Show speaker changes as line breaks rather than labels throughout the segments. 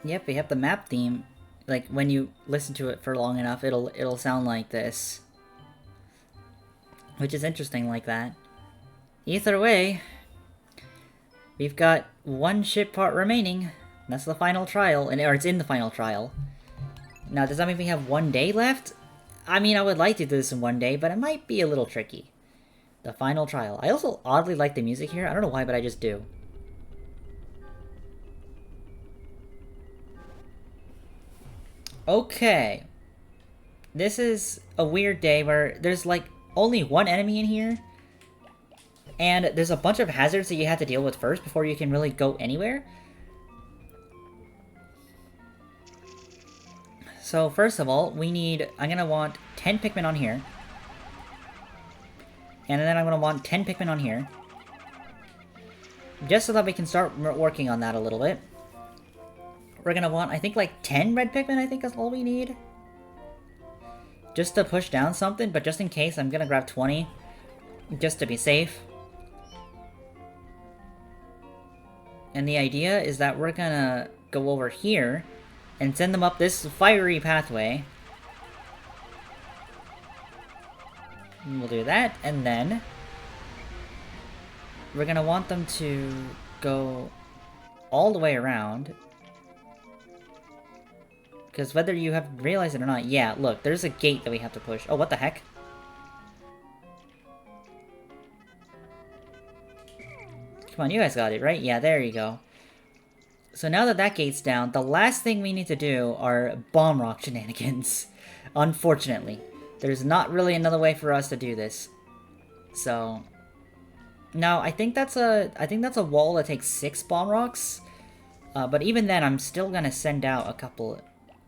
Yep, we have the map theme. Like, when you listen to it for long enough, it'll sound like this. Which is interesting like that. Either way, we've got one ship part remaining. That's the final trial, or it's in the final trial. Now, does that mean we have 1 day left? I mean, I would like to do this in 1 day, but it might be a little tricky. The final trial. I also oddly like the music here. I don't know why, but I just do. Okay. This is a weird day where there's like only one enemy in here. And there's a bunch of hazards that you have to deal with first before you can really go anywhere. So first of all, I'm gonna want 10 Pikmin on here. And then I'm gonna want 10 Pikmin on here. Just so that we can start working on that a little bit. We're gonna want, I think, like 10 red Pikmin, I think is all we need. Just to push down something, but just in case, I'm gonna grab 20. Just to be safe. And the idea is that we're gonna go over here and send them up this fiery pathway. And we'll do that, and then we're gonna want them to go all the way around. Because whether you have realized it or not, yeah, look, there's a gate that we have to push. Oh, what the heck? Come on, you guys got it, right? Yeah, there you go. So now that that gate's down, the last thing we need to do are bomb rock shenanigans. Unfortunately. There's not really another way for us to do this. So... Now, I think that's a wall that takes 6 bomb rocks. But even then, I'm still gonna send out a couple...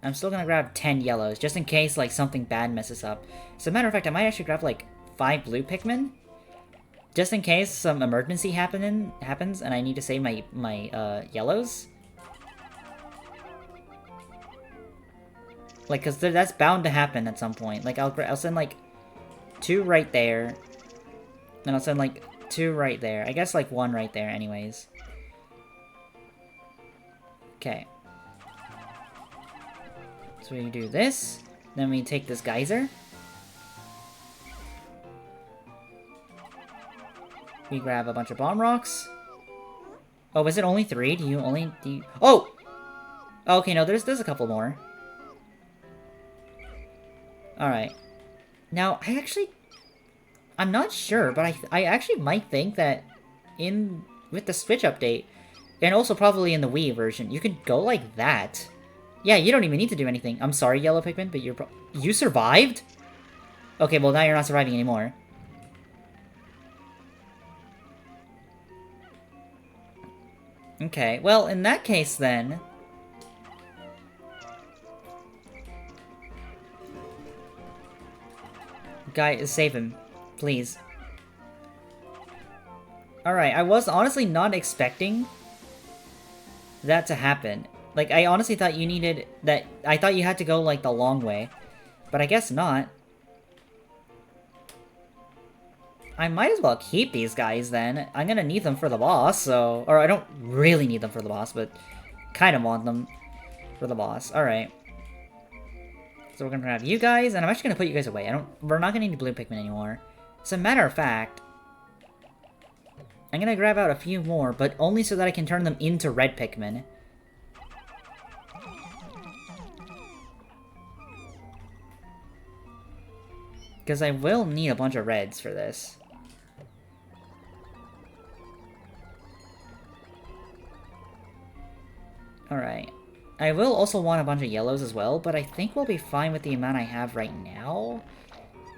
I'm still gonna grab 10 yellows, just in case, like, something bad messes up. As a matter of fact, I might actually grab, like, 5 blue Pikmin. Just in case some emergency happens and I need to save my yellows. Like, cause that's bound to happen at some point. Like, I'll send, like, 2 right there. Then I'll send, like, 2 right there. I guess, like, 1 right there anyways. Okay. So we do this. Then we take this geyser. We grab a bunch of bomb rocks. Oh, is it only 3? Do you... Oh! Okay, no, there's a couple more. Alright. Now, I'm not sure, but I actually might think that with the Switch update, and also probably in the Wii version, you could go like that. Yeah, you don't even need to do anything. I'm sorry, Yellow Pikmin, but you survived? Okay, well now you're not surviving anymore. Okay, well, in that case then... Guy, save him. Please. Alright, I was honestly not expecting that to happen. Like, I honestly thought you needed that... I thought you had to go, like, the long way. But I guess not. I might as well keep these guys, then. I'm gonna need them for the boss, so... Or I don't really need them for the boss, but... kind of want them for the boss. Alright. So we're gonna have you guys, and I'm actually gonna put you guys away. We're not gonna need blue Pikmin anymore. As a matter of fact... I'm gonna grab out a few more, but only so that I can turn them into red Pikmin. Because I will need a bunch of reds for this. Alright. I will also want a bunch of yellows as well, but I think we'll be fine with the amount I have right now.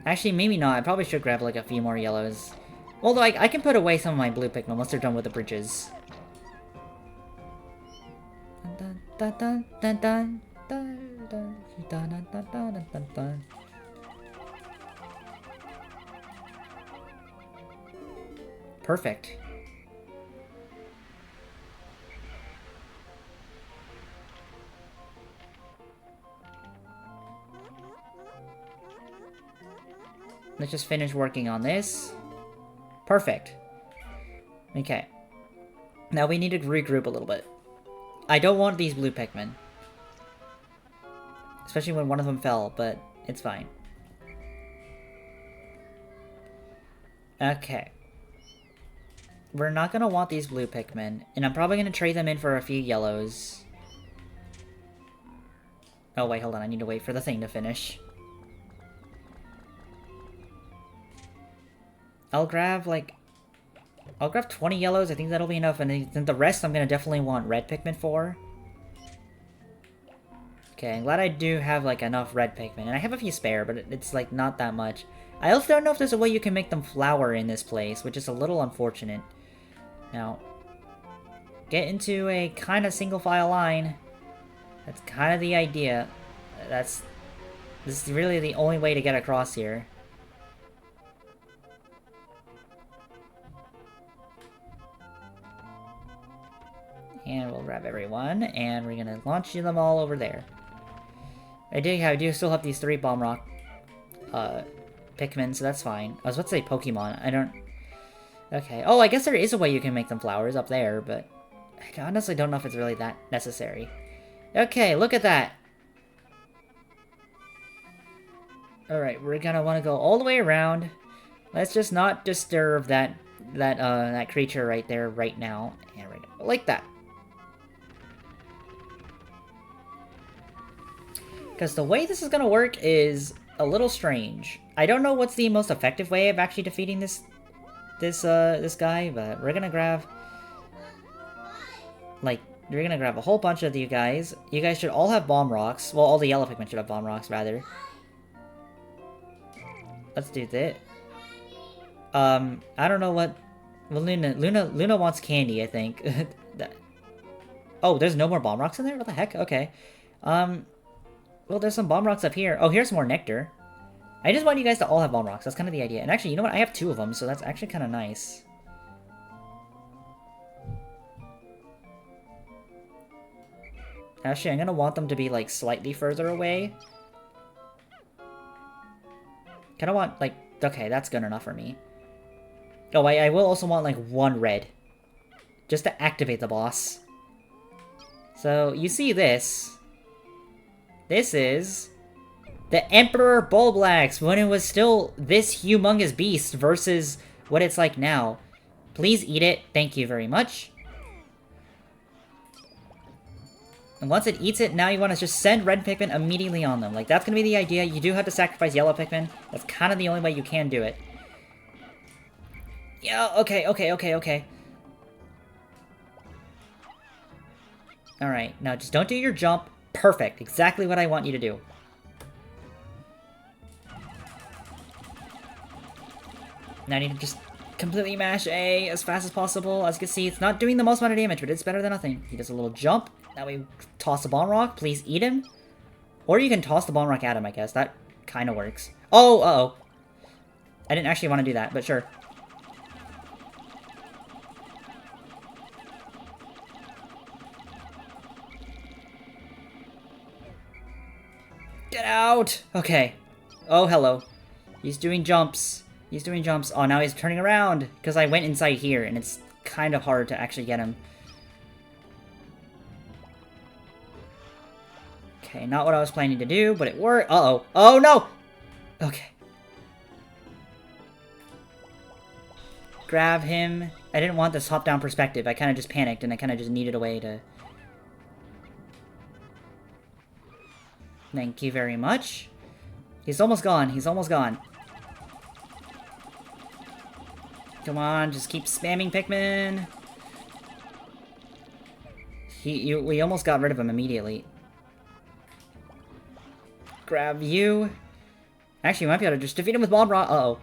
Actually, maybe not. I probably should grab, like, a few more yellows. Although, I can put away some of my blue Pikmin once they're done with the bridges. Dun, dun, dun, dun, dun, dun. Perfect. Let's just finish working on this. Perfect. Okay. Now we need to regroup a little bit. I don't want these blue Pikmin. Especially when one of them fell, but it's fine. Okay. We're not gonna want these blue Pikmin, and I'm probably gonna trade them in for a few yellows. Oh wait, hold on, I need to wait for the thing to finish. I'll grab 20 yellows, I think that'll be enough, and then the rest I'm gonna definitely want red Pikmin for. Okay, I'm glad I do have, like, enough red Pikmin, and I have a few spare, but it's, like, not that much. I also don't know if there's a way you can make them flower in this place, which is a little unfortunate. Now, get into a kind of single file line. That's kind of the idea. This is really the only way to get across here. And we'll grab everyone, and we're gonna launch them all over there. I do still have these 3 Bomb Rock Pikmin, so that's fine. I was about to say Pokemon. I don't... Okay. Oh, I guess there is a way you can make them flowers up there, but I honestly don't know if it's really that necessary. Okay, look at that. Alright, we're gonna want to go all the way around. Let's just not disturb that creature right there right now. And right now, like that. Because the way this is gonna work is a little strange. I don't know what's the most effective way of actually defeating this guy, but we're gonna grab... Like, we're gonna grab a whole bunch of you guys. You guys should all have bomb rocks. Well, all the yellow Pikmin should have bomb rocks, rather. Let's do that. I don't know what... Well, Luna wants candy, I think. Oh, there's no more bomb rocks in there? What the heck? Okay. Well, there's some bomb rocks up here. Oh, here's more nectar. I just want you guys to all have bomb rocks. That's kind of the idea. And actually, you know what? I have 2 of them, so that's actually kind of nice. Actually, I'm gonna want them to be, like, slightly further away. Kinda want, like... Okay, that's good enough for me. Oh, I will also want, like, 1 red. Just to activate the boss. So, you see this. This is... the Emperor Bulblax, when it was still this humongous beast versus what it's like now. Please eat it. Thank you very much. And once it eats it, now you want to just send red Pikmin immediately on them. Like, that's going to be the idea. You do have to sacrifice yellow Pikmin. That's kind of the only way you can do it. Yeah, okay. Alright, now just don't do your jump. Perfect. Exactly what I want you to do. Now I need to just completely mash A as fast as possible. As you can see, it's not doing the most amount of damage, but it's better than nothing. He does a little jump. Now we toss the bomb rock. Please eat him. Or you can toss the bomb rock at him, I guess. That kind of works. Oh, uh-oh. I didn't actually want to do that, but sure. Get out! Okay. Oh, hello. He's doing jumps. He's doing jumps. Oh, now he's turning around. Because I went inside here, and it's kind of hard to actually get him. Okay, not what I was planning to do, but it worked. Uh-oh. Oh, no! Okay. Grab him. I didn't want this top-down perspective. I kind of just panicked, and I kind of just needed a way to... Thank you very much. He's almost gone. He's almost gone. Come on, just keep spamming Pikmin. We almost got rid of him immediately. Grab you. Actually, we might be able to just defeat him with Bomb Rock. Uh-oh.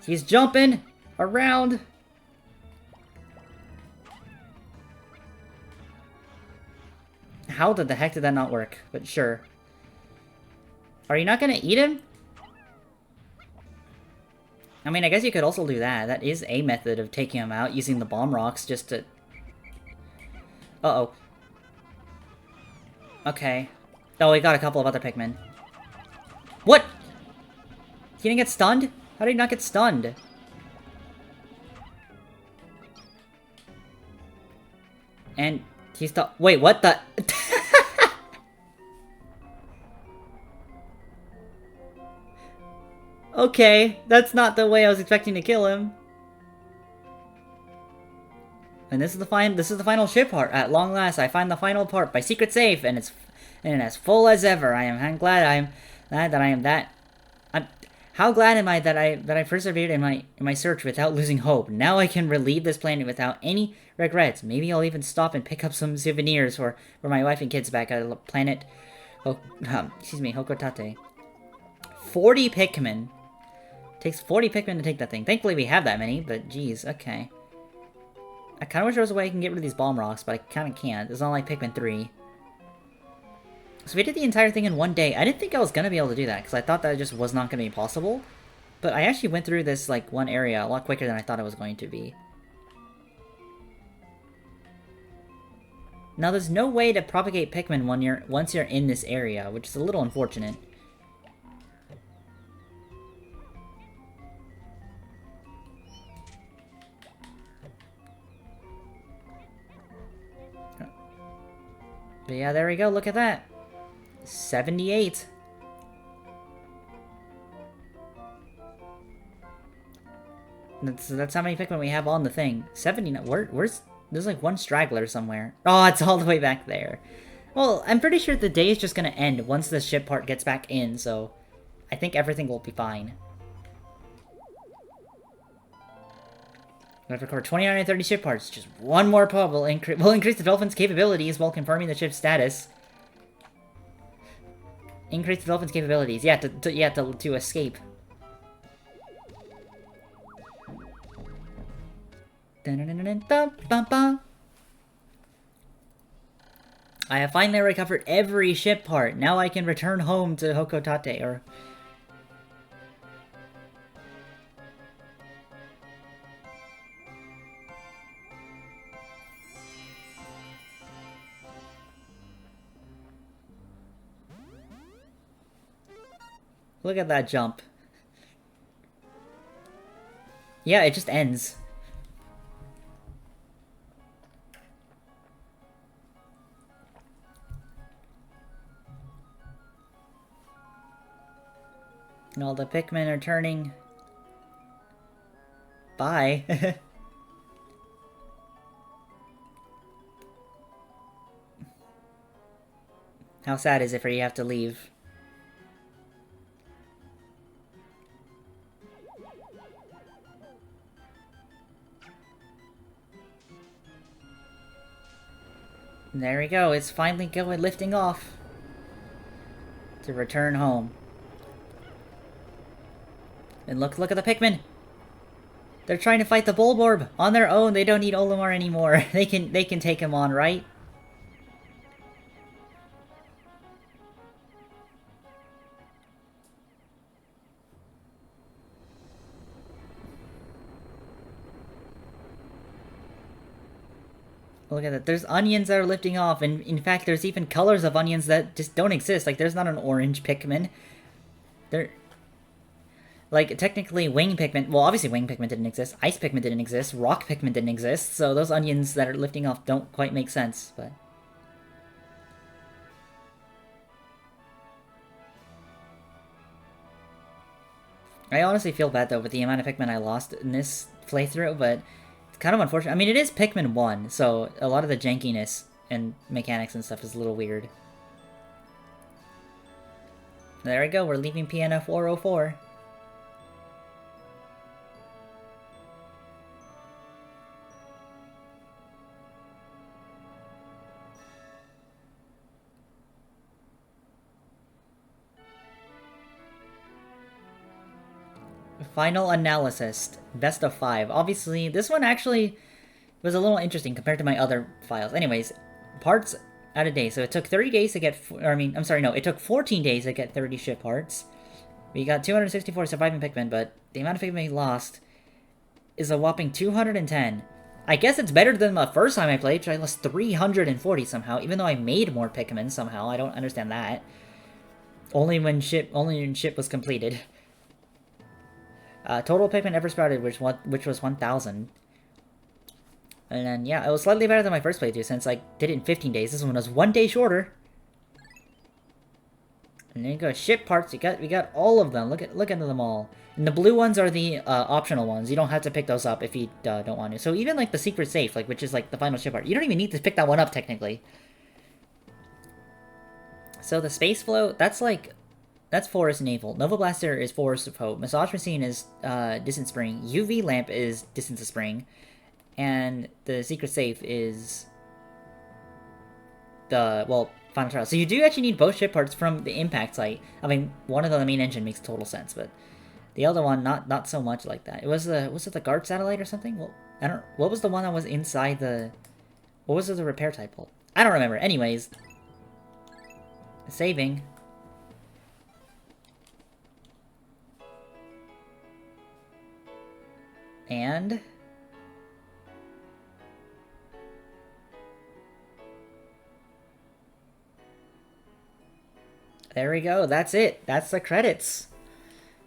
He's jumping around. how the heck did that not work? But sure. Are you not gonna eat him? I mean, I guess you could also do that. That is a method of taking him out, using the bomb rocks just to... Uh-oh. Okay. Oh, we got a couple of other Pikmin. What? He didn't get stunned? How did he not get stunned? And he's the... Wait, what the... Okay, that's not the way I was expecting to kill him. And this is the final ship part. At long last, I find the final part by secret safe, and it's as full as ever. I'm glad how glad am I that I persevered in my search without losing hope. Now I can leave this planet without any regrets. Maybe I'll even stop and pick up some souvenirs for my wife and kids back at the planet. Hokotate. 40 Pikmin. Takes 40 Pikmin to take that thing. Thankfully we have that many, but geez, okay. I kind of wish there was a way I can get rid of these bomb rocks, but I kind of can't. It's not like Pikmin 3. So we did the entire thing in one day. I didn't think I was going to be able to do that, because I thought that just was not going to be possible. But I actually went through this, like, one area a lot quicker than I thought it was going to be. Now, there's no way to propagate Pikmin once you're in this area, which is a little unfortunate. But yeah, there we go. Look at that. 78. That's how many Pikmin we have on the thing. 79. Where's... There's like one straggler somewhere. Oh, it's all the way back there. Well, I'm pretty sure the day is just gonna end once the ship part gets back in, so... I think everything will be fine. We've recovered 29 and 30 ship parts. Just one more pub will increase the dolphin's capabilities while confirming the ship's status. Increase the dolphin's capabilities. Yeah, to escape. I have finally recovered every ship part. Now I can return home to Hokotate, or... Look at that jump. Yeah, it just ends. And all the Pikmin are turning. Bye. How sad is it for you to have to leave? And there we go, it's finally lifting off to return home. And look at the Pikmin! They're trying to fight the Bulborb on their own. They don't need Olimar anymore. They can take him on, right? Look at that. There's onions that are lifting off, and in fact, there's even colors of onions that just don't exist. Like, there's not an orange Pikmin. There... Like, technically, Wing Pikmin... Well, obviously Wing Pikmin didn't exist. Ice Pikmin didn't exist. Rock Pikmin didn't exist. So those onions that are lifting off don't quite make sense, but... I honestly feel bad, though, with the amount of Pikmin I lost in this playthrough, but... It's kind of unfortunate. I mean, it is Pikmin 1, so a lot of the jankiness and mechanics and stuff is a little weird. There we go, we're leaving PNF 404. Final analysis. Best of 5. Obviously, this one actually was a little interesting compared to my other files. Anyways, parts out of days. So it took 30 days to get, I'm sorry, no, it took 14 days to get 30 ship parts. We got 264 surviving Pikmin, but the amount of Pikmin we lost is a whopping 210. I guess it's better than the first time I played, which I lost 340 somehow, even though I made more Pikmin somehow. I don't understand that. Only when ship was completed. Total Pikmin ever sprouted, which was 1,000. And then, yeah, it was slightly better than my first playthrough, since I did it in 15 days. This one was 1 day shorter. And then you go ship parts. We got all of them. Look into them all. And the blue ones are the optional ones. You don't have to pick those up if you don't want to. So even like the secret safe, like which is like the final ship part, you don't even need to pick that one up technically. So the space float, that's Forest Naval. Nova Blaster is Forest of Hope. Massage Machine is Distant Spring. UV Lamp is Distance of Spring. And the secret safe is the, well, Final Trial. So you do actually need both ship parts from the impact site. I mean, one of the main engine makes total sense, but the other one, not so much like that. Was it the guard satellite or something? Well, I don't. What was the one that was inside the? What was the repair type? I don't remember. Anyways, saving. And there we go. That's it. That's the credits.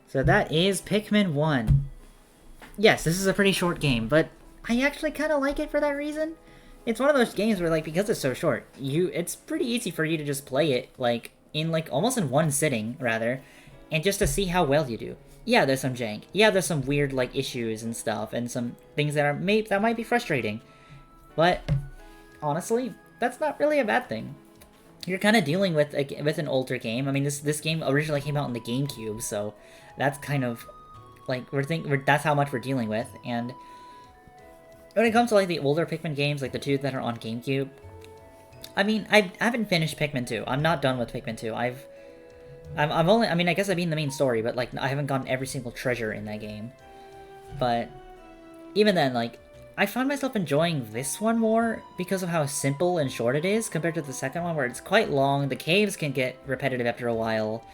So that is Pikmin 1. Yes, this is a pretty short game, but I actually kind of like it for that reason. It's one of those games where, like, because it's so short, it's pretty easy for you to just play it, like, almost in one sitting, rather, and just to see how well you do. Yeah, there's some jank. Yeah, there's some weird, like, issues and stuff, and some things that might be frustrating. But, honestly, that's not really a bad thing. You're kind of dealing with an older game. I mean, this game originally came out on the GameCube, so that's kind of like that's how much we're dealing with. And when it comes to like the older Pikmin games, like the two that are on GameCube, I mean, I haven't finished Pikmin 2. I'm not done with Pikmin 2. I've only, I mean, I guess I've been the main story, but like I haven't gotten every single treasure in that game. But even then, like, I find myself enjoying this one more because of how simple and short it is compared to the second one, where it's quite long. The caves can get repetitive after a while,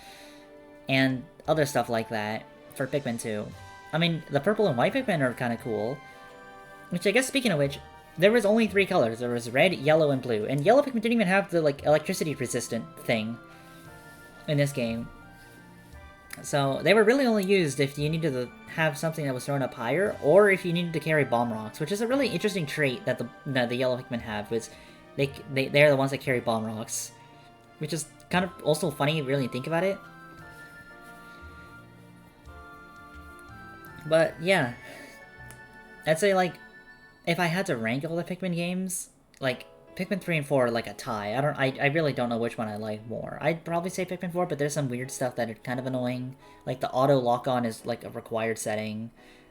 and other stuff like that for Pikmin 2. I mean, the purple and white Pikmin are kind of cool. Which, I guess, speaking of which, there was only 3 colors. There was red, yellow, and blue. And yellow Pikmin didn't even have the, like, electricity-resistant thing in this game. So, they were really only used if you needed to have something that was thrown up higher, or if you needed to carry bomb rocks, which is a really interesting trait that the yellow Pikmin have, was they're the ones that carry bomb rocks. Which is kind of also funny, really think about it. But, yeah. I'd say, like, if I had to rank all the Pikmin games, like, Pikmin 3 and 4 are like a tie. I really don't know which one I like more. I'd probably say Pikmin 4, but there's some weird stuff that are kind of annoying. Like, the auto lock-on is, like, a required setting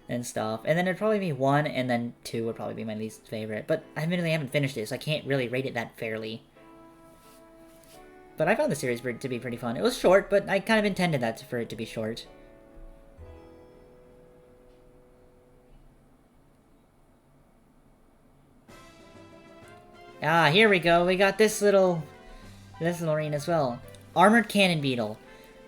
and stuff. And then it'd probably be 1, and then 2 would probably be my least favorite. But I admittedly haven't finished it, so I can't really rate it that fairly. But I found the series to be pretty fun. It was short, but I kind of intended that for it to be short. Ah, here we go. We got this little marine as well. Armored Cannon Beetle.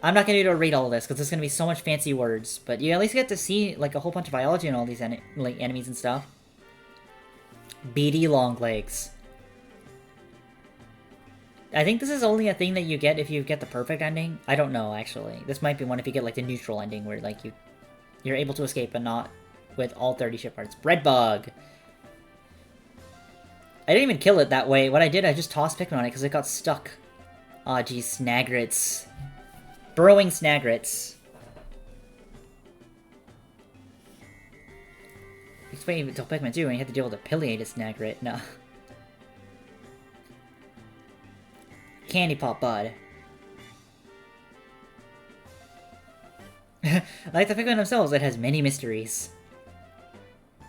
I'm not gonna be able to read all of this because there's gonna be so much fancy words, but you at least get to see like a whole bunch of biology and all these like enemies and stuff. Beady Longlegs. I think this is only a thing that you get if you get the perfect ending. I don't know actually. This might be one if you get like the neutral ending where like you're able to escape but not with all 30 ship parts. Breadbug. I didn't even kill it that way. What I did, I just tossed Pikmin on it because it got stuck. Aw, geez, Snagrets. Burrowing Snagrets. It's waiting until Pikmin 2 and you have to deal with a pileated Snagret. No. Candy Pop Bud. Like the Pikmin themselves, it has many mysteries.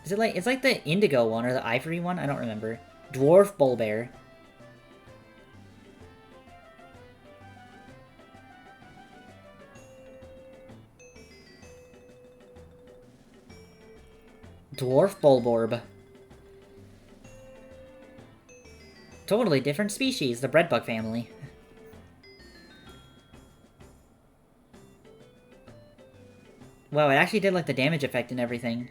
Is it like, it's like the indigo one or the ivory one? I don't remember. Dwarf Bulbear. Dwarf Bulborb. totally different species, the breadbug family. Wow, it actually did like the damage effect and everything.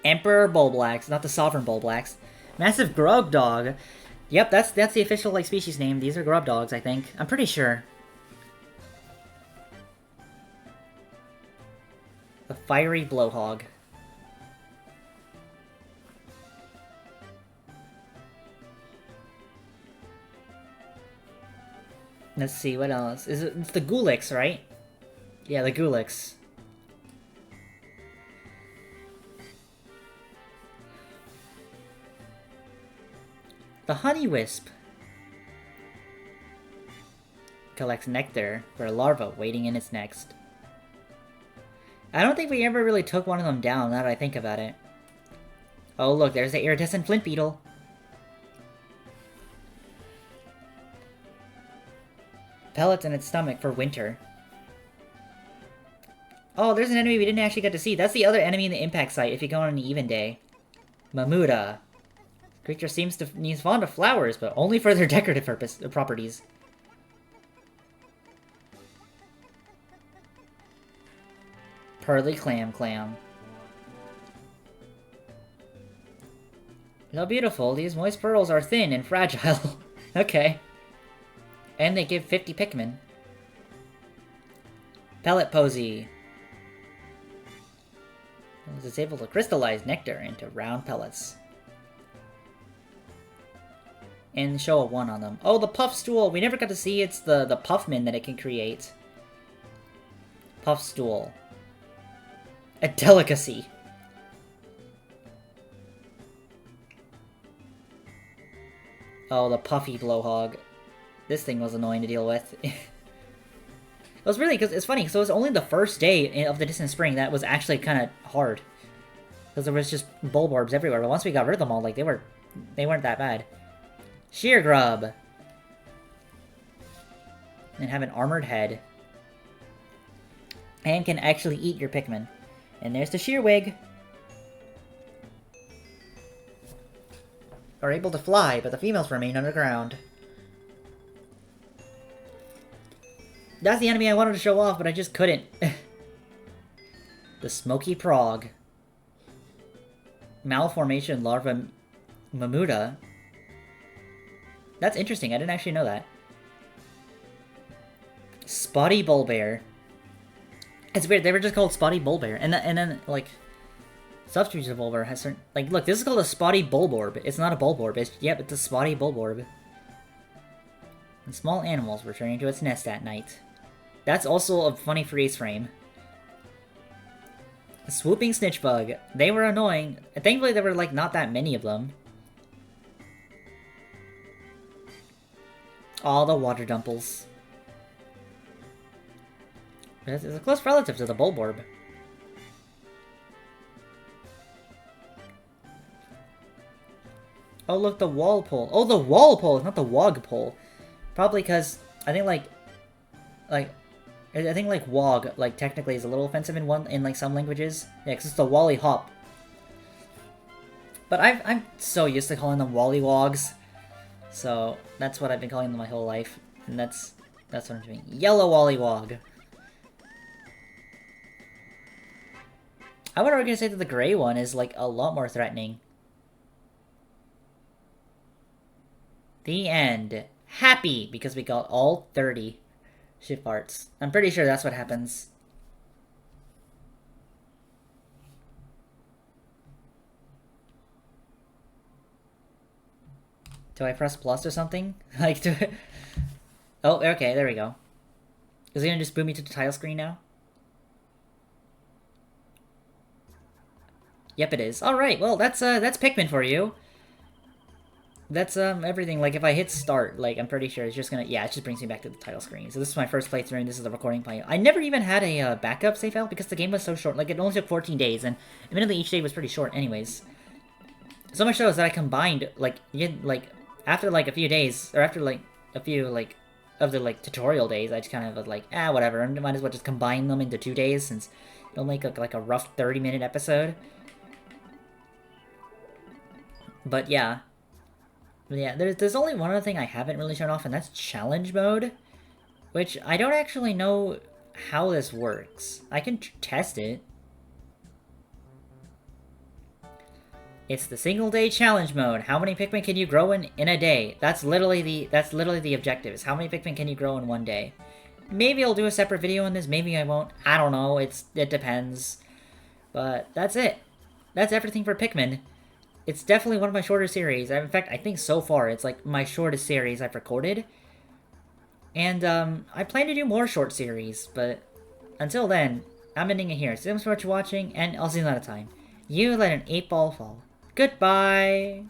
Emperor Bulblax, not the Sovereign Bulblax. Massive Grub Dog. Yep, that's the official like species name. These are grub dogs, I think. I'm pretty sure. The Fiery Blowhog. Let's see, what else? It's the Gulix, right? Yeah, the Gulix. The Honey Wisp collects nectar for a larva waiting in its nest. I don't think we ever really took one of them down, now that I think about it. Oh look, there's the iridescent flint beetle. Pellets in its stomach for winter. Oh, there's an enemy we didn't actually get to see. That's the other enemy in the impact site if you go on an even day. Mamuda. Creature seems fond of flowers, but only for their decorative properties. Pearly Clam. How beautiful, these moist pearls are thin and fragile. Okay. And they give 50 Pikmin. Pellet Posy. It's able to crystallize nectar into round pellets. And show a 1 on them. Oh, the Puff Stool! We never got to see it's the Puffmin that it can create. Puff Stool. A delicacy. Oh, the Puffy Blowhog. This thing was annoying to deal with. It was really, because it's funny, so it was only the first day of the Distant Spring that was actually kind of hard. Because there was just Bulborbs everywhere, but once we got rid of them all, like, they weren't that bad. Sheer Grub. And have an armored head. And can actually eat your Pikmin. And there's the Shearwig. Are able to fly, but the females remain underground. That's the enemy I wanted to show off, but I just couldn't. The Smoky Prog. Malformation Larva Mamuda. That's interesting, I didn't actually know that. Spotty Bulbear. It's weird, they were just called Spotty Bulbear. And then, like, subspecies of Bulbear has certain... Like, look, this is called a Spotty Bulborb. It's not a Bulborb, it's a Spotty Bulborb. And small animals returning to its nest at night. That's also a funny freeze frame. A Swooping Snitchbug. They were annoying. Thankfully, there were, like, not that many of them. All the Water Dumples. It's a close relative to the Bulborb. Oh, look, the Walpole. Oh, the Walpole, not the Wogpole. Probably because I think I think like Wog like technically is a little offensive in like some languages. Yeah, because it's the Wally Hop. But I'm so used to calling them Wallywogs, so that's what I've been calling them my whole life, and that's what I'm doing. Yellow Wallywog. I would argue say that the gray one is like a lot more threatening. The end. Happy because we got all 30 ship parts. I'm pretty sure that's what happens. Do I press plus or something? Like, do it? Oh, okay, there we go. Is it gonna just boot me to the title screen now? Yep, it is. Alright, well, that's Pikmin for you. That's, everything. Like, if I hit start, like, I'm pretty sure it's just gonna... Yeah, it just brings me back to the title screen. So this is my first playthrough, and this is the recording point. I never even had a backup save file because the game was so short. Like, it only took 14 days, and admittedly, each day was pretty short anyways. So much so is that I combined, like, after, like, a few days, or after, like, a few, like, of the, like, tutorial days, I just kind of was like, whatever. I might as well just combine them into 2 days, since it'll make, like, a rough 30-minute episode. But, yeah. But yeah, there's only one other thing I haven't really shown off, and that's challenge mode, which I don't actually know how this works. I can test it. It's the single day challenge mode. How many Pikmin can you grow in a day? That's literally the objective. Is how many Pikmin can you grow in one day? Maybe I'll do a separate video on this. Maybe I won't. I don't know. It depends. But that's it. That's everything for Pikmin. It's definitely one of my shorter series. In fact, I think so far it's like my shortest series I've recorded. And I plan to do more short series, but until then, I'm ending it here. So thanks so much for watching, and I'll see you another time. You let an 8-ball fall. Goodbye!